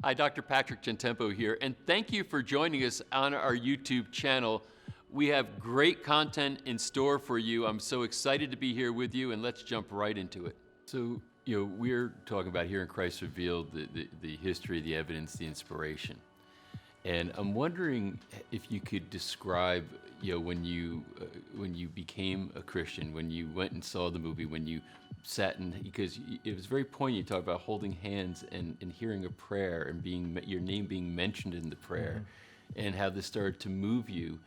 Hi, Dr. Patrick Gentempo here, and thank you for joining us on our YouTube channel. We have great content in store for you. I'm so excited to be here with you, and let's jump right into it. So, we're talking about here in Christ Revealed, the history, the evidence, the inspiration. And I'm wondering if you could describe, when you became a Christian, when you went and saw the movie, when you sat in, because it was very poignant. You talk about holding hands and hearing a prayer and your name being mentioned in the prayer, and how this started to move you.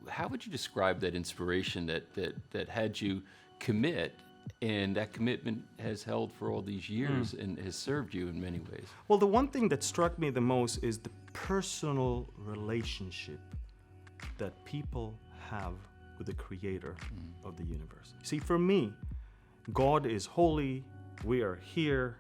How would you describe that inspiration that had you commit, and that commitment has held for all these years and has served you in many ways? Well, the one thing that struck me the most is the personal relationship that people have with the creator of the universe. See, for me, God is holy. We are here.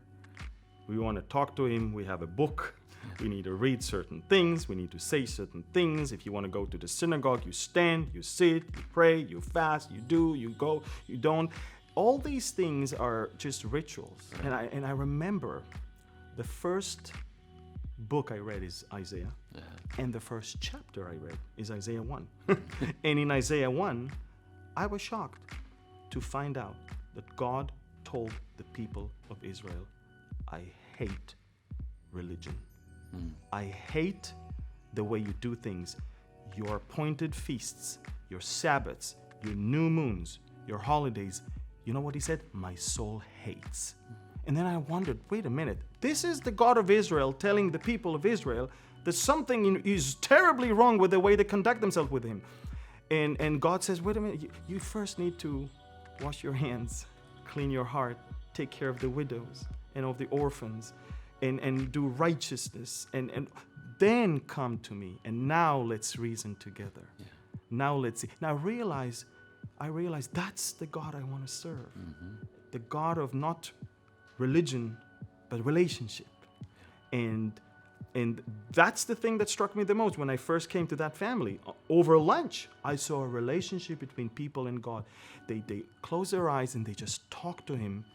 We want to talk to him. We have a book. We need to read certain things. We need to say certain things. If you want to go to the synagogue, you stand, you sit, you pray, you fast, you do, you go, you don't. All these things are just rituals. Right. And I remember the first book I read is Isaiah. And the first chapter I read is Isaiah 1. And in Isaiah 1, I was shocked to find out that God told the people of Israel, I hate religion. I hate the way you do things. Your appointed feasts, your Sabbaths, your new moons, your holidays. You know what he said? My soul hates. And then I wondered, wait a minute. This is the God of Israel telling the people of Israel that something is terribly wrong with the way they conduct themselves with him. And God says, wait a minute. You first need to wash your hands, clean your heart, take care of the widows and of the orphans, and do righteousness, and then come to me, and now let's reason together. Yeah. Now let's see. Now I realize that's the God I want to serve. The God of not religion, but relationship. And that's the thing that struck me the most when I first came to that family. Over lunch, I saw a relationship between people and God. They close their eyes and they just talk to him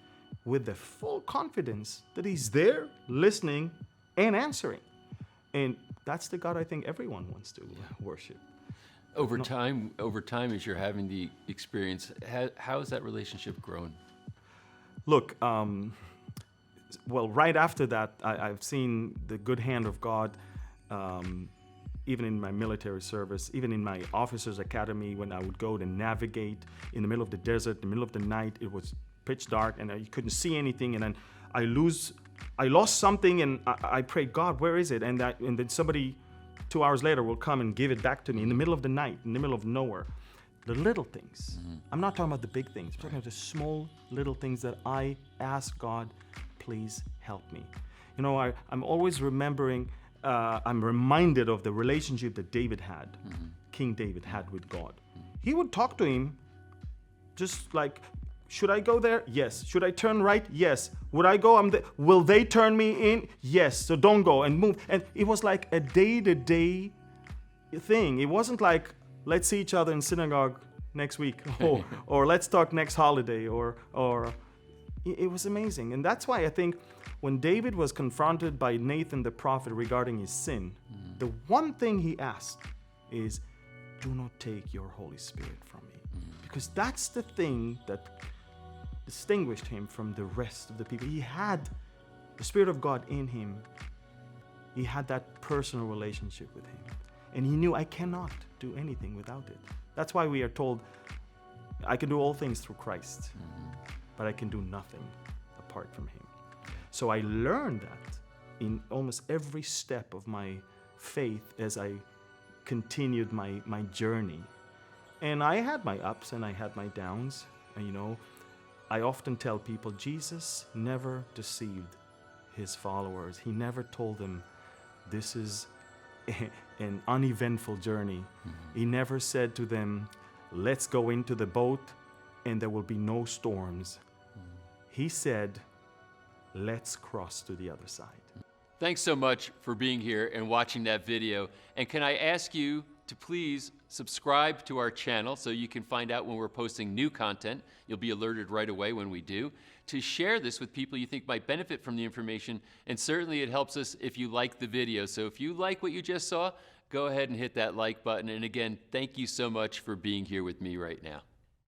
with the full confidence that he's there, listening and answering. And that's the God I think everyone wants to worship. Over time, as you're having the experience, how has that relationship grown? Look, well, right after that, I've seen the good hand of God, even in my military service, even in my officers' academy, when I would go to navigate in the middle of the desert, in the middle of the night. It was pitch dark, and you couldn't see anything, and then I lost something, and I prayed, God, where is it? And then somebody 2 hours later will come and give it back to me in the middle of the night, in the middle of nowhere. The little things. I'm not talking about the big things. I'm talking about the small little things that I ask God, please help me. I'm always remembering, I'm reminded of the relationship that David had, King David had with God. He would talk to him just like, should I go there? Yes. Should I turn right? Yes. Would I go? Will they turn me in? Yes. So don't go and move. And it was like a day-to-day thing. It wasn't like, let's see each other in synagogue next week, or let's talk next holiday, or it was amazing. And that's why I think when David was confronted by Nathan the prophet regarding his sin, the one thing he asked is, do not take your Holy Spirit from me. Because that's the thing that distinguished him from the rest of the people. He had the Spirit of God in him. He had that personal relationship with him. And he knew, I cannot do anything without it. That's why we are told, I can do all things through Christ, but I can do nothing apart from him. So I learned that in almost every step of my faith as I continued my journey. And I had my ups and I had my downs. And I often tell people, Jesus never deceived his followers. He never told them, this is an uneventful journey. He never said to them, let's go into the boat and there will be no storms. He said, let's cross to the other side. Thanks so much for being here and watching that video. And can I ask you to please subscribe to our channel so you can find out when we're posting new content. You'll be alerted right away when we do. To share this with people you think might benefit from the information, and certainly it helps us if you like the video. So if you like what you just saw, go ahead and hit that like button. And again, thank you so much for being here with me right now.